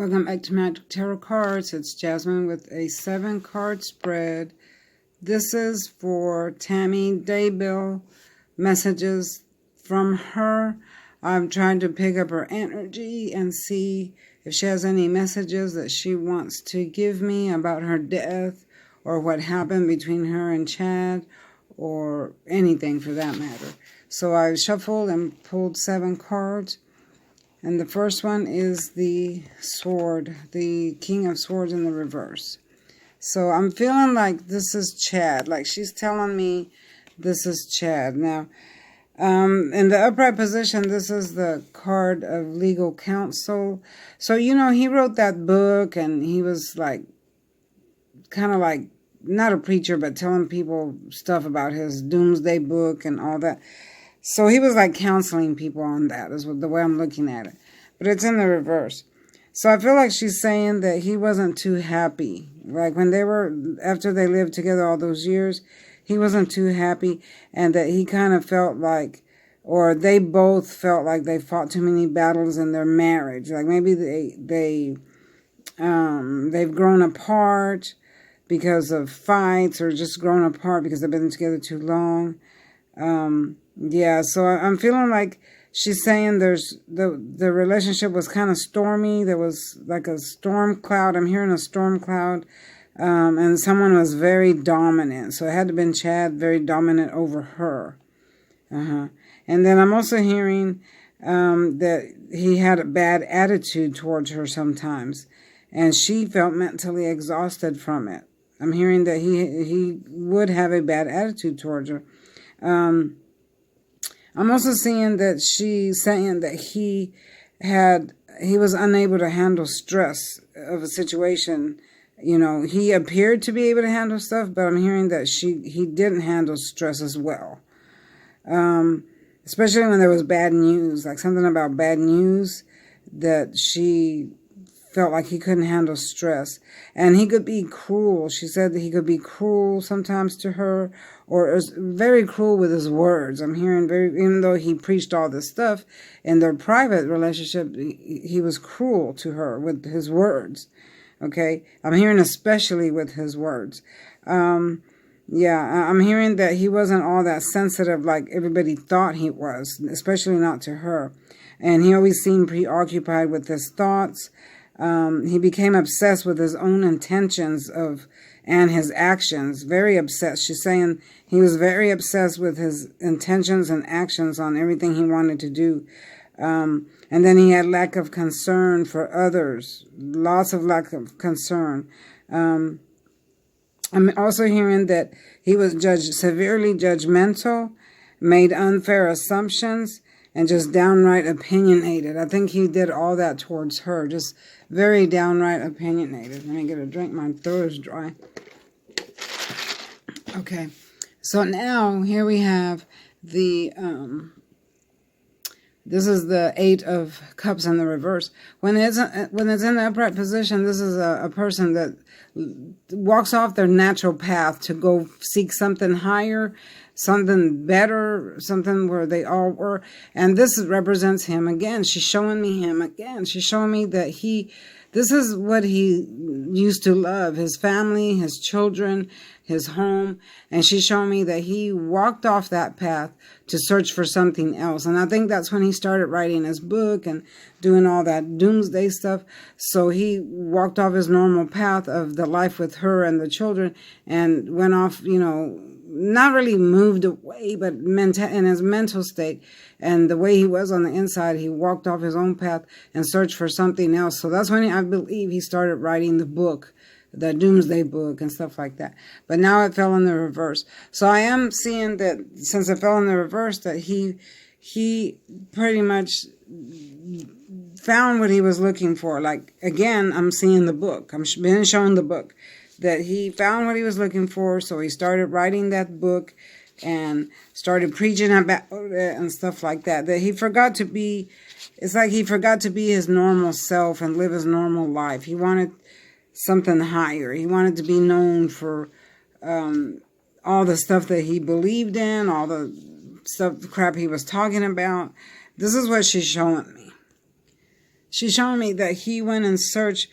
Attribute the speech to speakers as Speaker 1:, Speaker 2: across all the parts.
Speaker 1: Welcome back to Magic Tarot Cards. It's Jasmine with a 7-card spread. This is for Tammy Daybell. Messages from her. I'm trying to pick up her energy and see if she has any messages that she wants to give me about her death or what happened between her and Chad or anything for that matter. So I shuffled and pulled 7 cards. And the first one is the sword, the King of Swords in the reverse. So I'm feeling like this is Chad. Like she's telling me this is Chad. Now, in the upright position, this is the card of legal counsel. So, you know, he wrote that book and he was like, kind of like, not a preacher, but telling people stuff about his doomsday book and all that. So he was like counseling people on that, is the way I'm looking at it. But it's in the reverse. So I feel like she's saying that he wasn't too happy. Like when after they lived together all those years, he wasn't too happy. And that he kind of felt like, or they both felt like they fought too many battles in their marriage. Like maybe they've grown apart because of fights, or just grown apart because they've been together too long. Yeah, so I'm feeling like she's saying the relationship was kind of stormy. There was like a storm cloud. I'm hearing a storm cloud. And someone was very dominant. So it had to have been Chad, very dominant over her. And then I'm also hearing that he had a bad attitude towards her sometimes. And she felt mentally exhausted from it. I'm hearing that he would have a bad attitude towards her. I'm also seeing that she's saying that he was unable to handle stress of a situation. You know, he appeared to be able to handle stuff, but I'm hearing that he didn't handle stress as well. Especially when there was bad news, like something about bad news, that she felt like he couldn't handle stress. And he could be cruel. She said that he could be cruel sometimes to her, or is very cruel with his words. I'm hearing even though he preached all this stuff in their private relationship, he was cruel to her with his words. Okay? I'm hearing especially with his words. Yeah, I'm hearing that he wasn't all that sensitive like everybody thought he was, especially not to her. And he always seemed preoccupied with his thoughts. He became obsessed with his own intentions and his actions. Very obsessed. She's saying he was very obsessed with his intentions and actions on everything he wanted to do. And then he had lack of concern for others. Lots of lack of concern. I'm also hearing that he was severely judgmental, made unfair assumptions, and just downright opinionated. I think he did all that towards her. Just very downright opinionated. Let me get a drink. My throat is dry. Okay. So now here we have the, this is the 8 of Cups in the reverse. When it's in the upright position, this is a person that walks off their natural path to go seek something higher, something better, something where they all were. And this represents him again. She's showing me him again. She's showing me that this is what he used to love, his family, his children, his home. And she's showing me that he walked off that path to search for something else. And I think that's when he started writing his book and doing all that doomsday stuff. So he walked off his normal path of the life with her and the children and went off, you know, not really moved away, but in his mental state and the way he was on the inside, he walked off his own path and searched for something else. So that's when I believe he started writing the book, the doomsday book and stuff like that. But now it fell in the reverse. So I am seeing that since it fell in the reverse, that he pretty much found what he was looking for. Like, again, I'm seeing the book. I'm being shown the book. That he found what he was looking for, so he started writing that book and started preaching about it and stuff like that. That he forgot to be, it's like he forgot to be his normal self and live his normal life. He wanted something higher. He wanted to be known for all the stuff that he believed in, all the stuff, the crap he was talking about. This is what she's showing me. she's showing me that he went and searched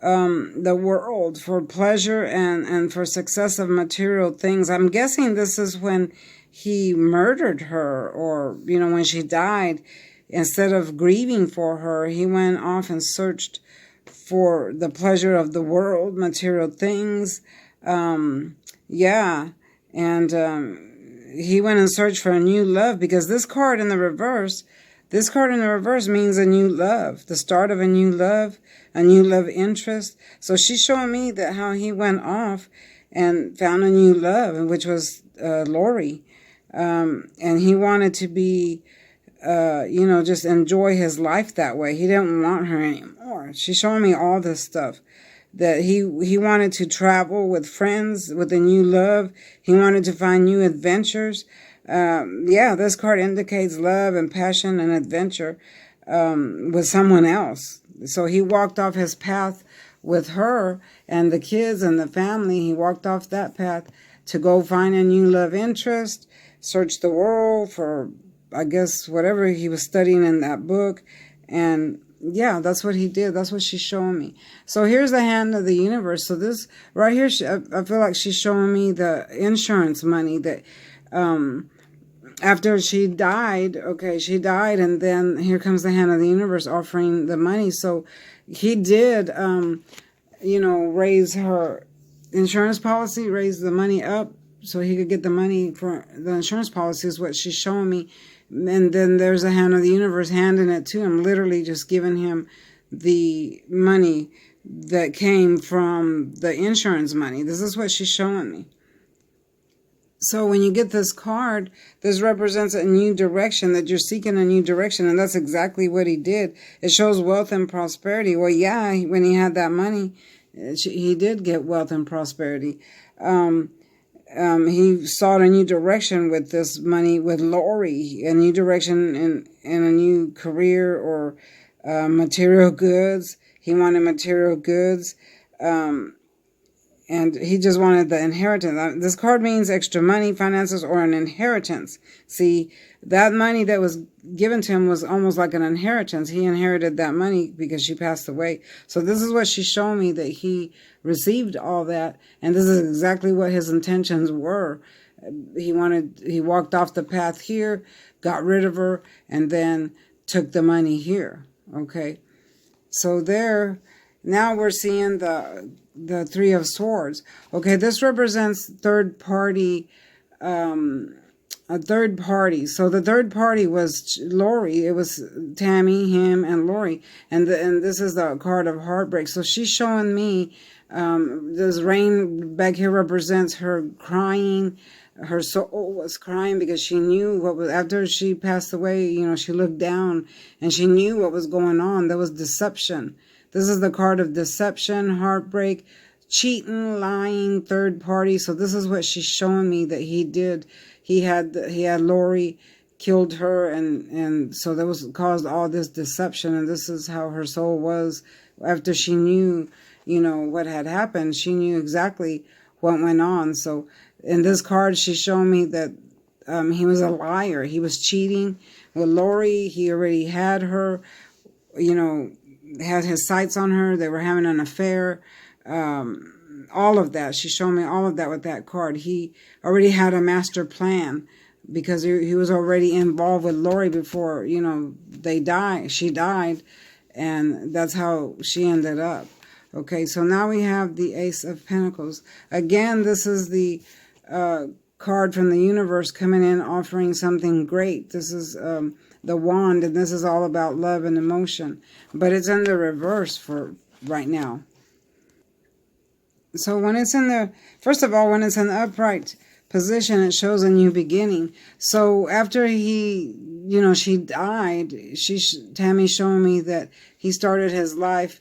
Speaker 1: the world for pleasure and for success of material things. I'm guessing this is when he murdered her, or, when she died. Instead of grieving for her, he went off and searched for the pleasure of the world, material things. Yeah. And he went and searched for a new love, because this card in the reverse means a new love, the start of a new love interest. So she's showing me that how he went off and found a new love, which was Lori. And he wanted to be, just enjoy his life that way. He didn't want her anymore. She's showing me all this stuff. That he wanted to travel with friends with a new love. He wanted to find new adventures. This card indicates love and passion and adventure with someone else. So he walked off his path with her and the kids and the family. He walked off that path to go find a new love interest, search the world for, I guess, whatever he was studying in that book. And yeah, that's what he did. That's what she's showing me. So here's the hand of the universe. So this right here, I feel like she's showing me the insurance money that after she died, and then here comes the hand of the universe offering the money. So he did, raise her insurance policy, raise the money up so he could get the money for the insurance policy is what she's showing me. And then there's a hand of the universe handing it to him, literally just giving him the money that came from the insurance money. This is what she's showing me. So when you get this card, this represents a new direction, that you're seeking a new direction. And that's exactly what he did. It shows wealth and prosperity. Well, yeah, when he had that money, he did get wealth and prosperity. He sought a new direction with this money, with Lori, a new direction in a new career or material goods. He wanted material goods. And he just wanted the inheritance. This card means extra money, finances, or an inheritance. See, that money that was given to him was almost like an inheritance. He inherited that money because she passed away. So this is what she's showing me, that he received all that. And this is exactly what his intentions were. He walked off the path here, got rid of her, and then took the money here. Okay. So now we're seeing the Three of Swords. Okay, this represents third party, a third party. So the third party was Lori. It was Tammy, him, and Lori. And this is the card of heartbreak. So she's showing me this rain back here represents her crying. Her soul was crying because she knew what was, after she passed away, she looked down and she knew what was going on. There was deception. This is the card of deception, heartbreak, cheating, lying, third party. So this is what she's showing me that he did. He had Lori, killed her, and so that was caused all this deception. And this is how her soul was after she knew, what had happened. She knew exactly what went on. So in this card, she's showing me that he was a liar. He was cheating with Lori. He already had her, had his sights on her. They were having an affair. All of that. She's showing me all of that with that card. He already had a master plan because he was already involved with Lori before, they died. She died, and that's how she ended up. Okay, so now we have the Ace of Pentacles. Again, this is the card from the universe coming in offering something great. This is the wand, and this is all about love and emotion. But it's in the reverse for right now. So when it's in the, first of all, when it's in the upright position, it shows a new beginning. So after she died, Tammy's showing me that he started his life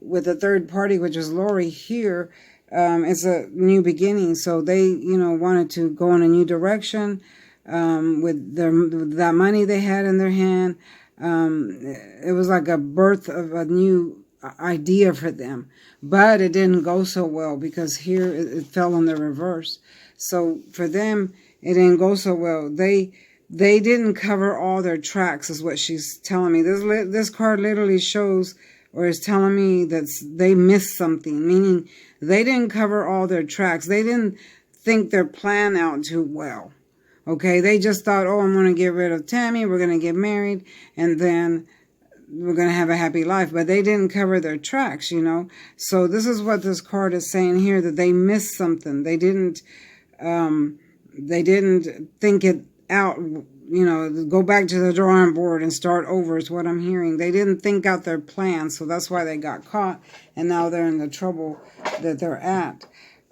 Speaker 1: with a third party, which was Lori here. It's a new beginning. So they, wanted to go in a new direction with that money they had in their hand. It was like a birth of a new idea for them. But it didn't go so well because here it fell in the reverse. So for them, it didn't go so well. They they didn't cover all their tracks, is what she's telling me. This card literally shows or is telling me that they missed something, meaning they didn't cover all their tracks. They didn't think their plan out too well. Okay, they just thought, oh, I'm going to get rid of Tammy, we're going to get married, and then we're going to have a happy life. But they didn't cover their tracks, you know. So this is what this card is saying here, that they missed something. They didn't think it out, you know, go back to the drawing board and start over is what I'm hearing. They didn't think out their plan, so that's why they got caught, and now they're in the trouble that they're at.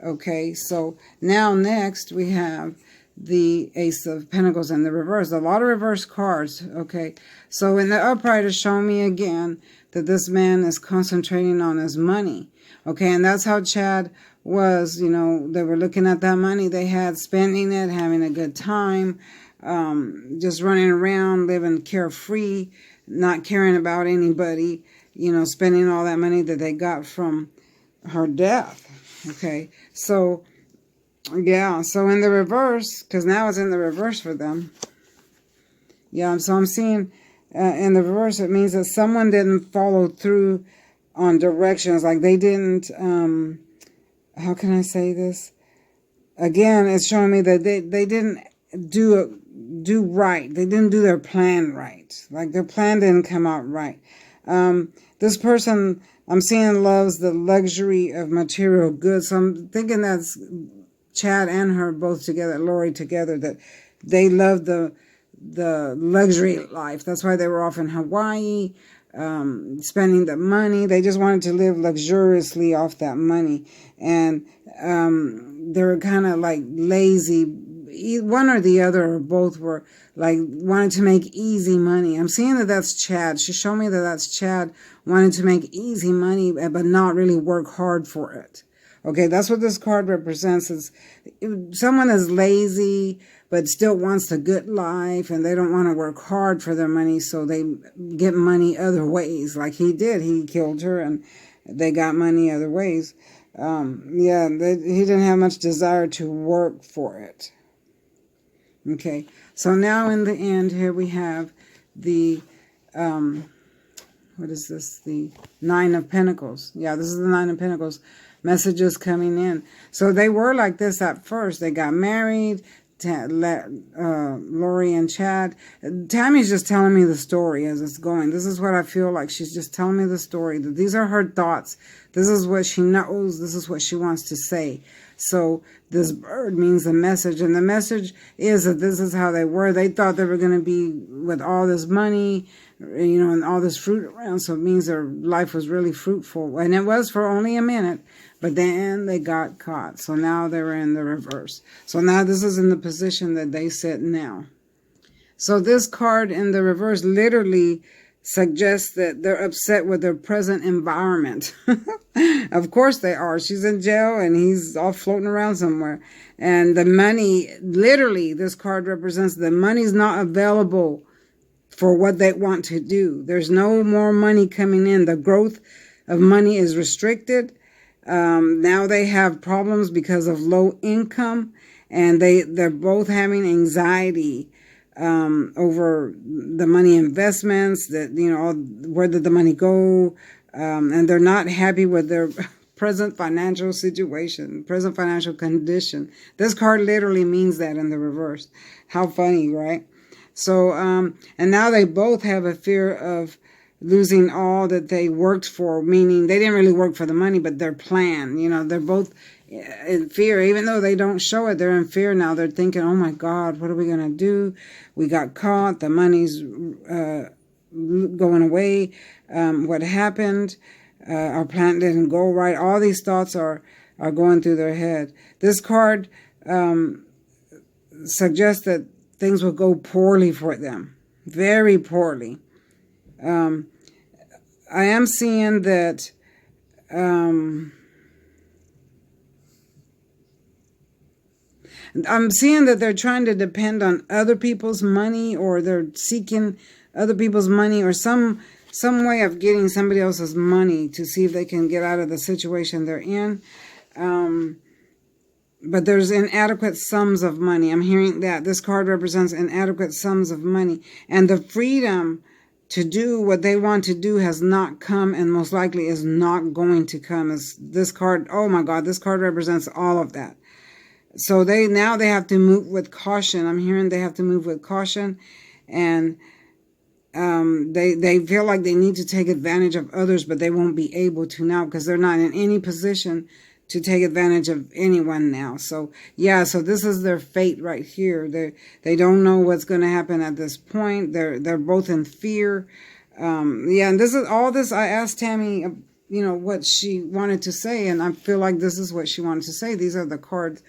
Speaker 1: Okay, so now next we have the Ace of Pentacles in the reverse. A lot of reverse cards. Okay, so in the upright is showing me again that this man is concentrating on his money. Okay, and that's how Chad was, you know, they were looking at that money they had, spending it, having a good time, just running around, living carefree, not caring about anybody, you know, spending all that money that they got from her death. Okay, so yeah, so in the reverse, because now it's in the reverse for them. Yeah, so I'm seeing in the reverse, it means that someone didn't follow through on directions. Like they didn't, how can I say this? Again, it's showing me that they didn't do right. They didn't do their plan right. Like their plan didn't come out right. This person I'm seeing loves the luxury of material goods. So I'm thinking that's Chad and her both together, Lori together, that they love the luxury life. That's why they were off in Hawaii, spending the money. They just wanted to live luxuriously off that money. And they were kind of like lazy. One or the other or both were like wanted to make easy money. I'm seeing that that's Chad. She showed me that that's Chad wanting to make easy money but not really work hard for it. Okay, that's what this card represents. Is someone is lazy but still wants the good life, and they don't want to work hard for their money, so they get money other ways. Like he did. He killed her, and they got money other ways. He didn't have much desire to work for it. Okay, so now in the end here we have the, what is this? The Nine of Pentacles. Yeah, this is the Nine of Pentacles. Messages coming in. So they were like this at first. They got married, Lori and Chad. Tammy's just telling me the story as it's going. This is what I feel like. She's just telling me the story. These are her thoughts. This is what she knows. This is what she wants to say. So this bird means the message. And the message is that this is how they were. They thought they were going to be with all this money, you know, and all this fruit around. So it means their life was really fruitful. And it was for only a minute. But then they got caught. So now they're in the reverse. So now this is in the position that they sit now. So this card in the reverse literally suggests that they're upset with their present environment. Of course they are. She's in jail and he's off floating around somewhere. And the money, literally, this card represents the money's not available for what they want to do. There's no more money coming in. The growth of money is restricted. Now they have problems because of low income, and they're both having anxiety over the money investments, that, you know, where did the money go, and they're not happy with their present financial situation, present financial condition. This card literally means that in the reverse. How funny, right? So, and now they both have a fear of losing all that they worked for, meaning they didn't really work for the money, but their plan, you know, they're both in fear. Even though they don't show it, they're in fear now. They're thinking, oh my God, what are we going to do? We got caught. The money's going away. What happened? Our plan didn't go right. All these thoughts are going through their head. This card suggests that things will go poorly for them. Very poorly. I am seeing that I'm seeing that they're trying to depend on other people's money, or they're seeking other people's money, or some way of getting somebody else's money to see if they can get out of the situation they're in. but there's inadequate sums of money. I'm hearing that. This card represents inadequate sums of money. And the freedom to do what they want to do has not come, and most likely is not going to come. As this card, oh my God, this card represents all of that. So now they have to move with caution. I'm hearing they have to move with caution, and they feel like they need to take advantage of others, but they won't be able to now because they're not in any position to take advantage of anyone now. So yeah, so this is their fate right here. They don't know what's going to happen at this point. They're both in fear. Yeah, and this is all this. I asked Tammy, what she wanted to say, and I feel like this is what she wanted to say. These are the cards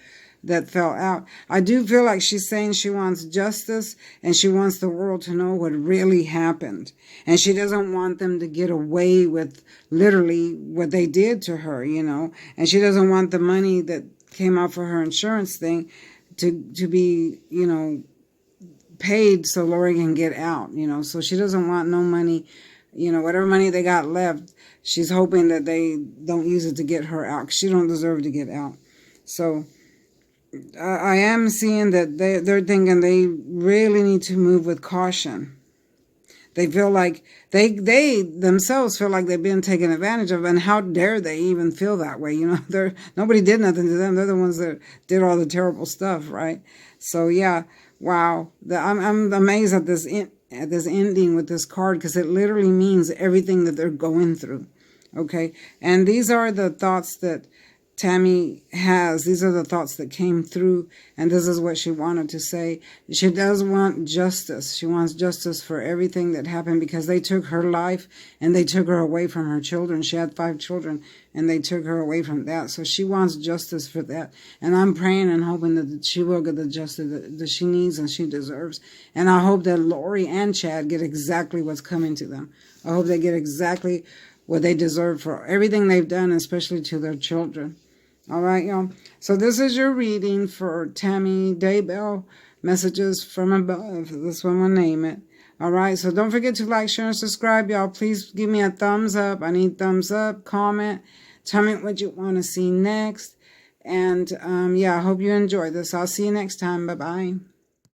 Speaker 1: that fell out. I do feel like she's saying she wants justice, and she wants the world to know what really happened. And she doesn't want them to get away with literally what they did to her, And she doesn't want the money that came out for her insurance thing to be, paid so Lori can get out, So she doesn't want no money, whatever money they got left, she's hoping that they don't use it to get her out, 'cause she don't deserve to get out. So I am seeing that they're thinking they really need to move with caution. They feel like they themselves feel like they've been taken advantage of, and how dare they even feel that way? Nobody did nothing to them. They're the ones that did all the terrible stuff, right? So yeah, wow. I'm amazed at this ending with this card, because it literally means everything that they're going through. Okay, and these are the thoughts that Tammy has. These are the thoughts that came through, and this is what she wanted to say. She does want justice. She wants justice for everything that happened, because they took her life and they took her away from her children. She had 5 children, and they took her away from that. So she wants justice for that. And I'm praying and hoping that she will get the justice that she needs and she deserves. And I hope that Lori and Chad get exactly what's coming to them. I hope they get exactly what they deserve for everything they've done, especially to their children. All right, y'all. So this is your reading for Tammy Daybell, Messages from Above. This one will name it. All right, so don't forget to like, share, and subscribe, y'all. Please give me a thumbs up. I need thumbs up, comment, tell me what you want to see next. And yeah, I hope you enjoy this. I'll see you next time. Bye-bye.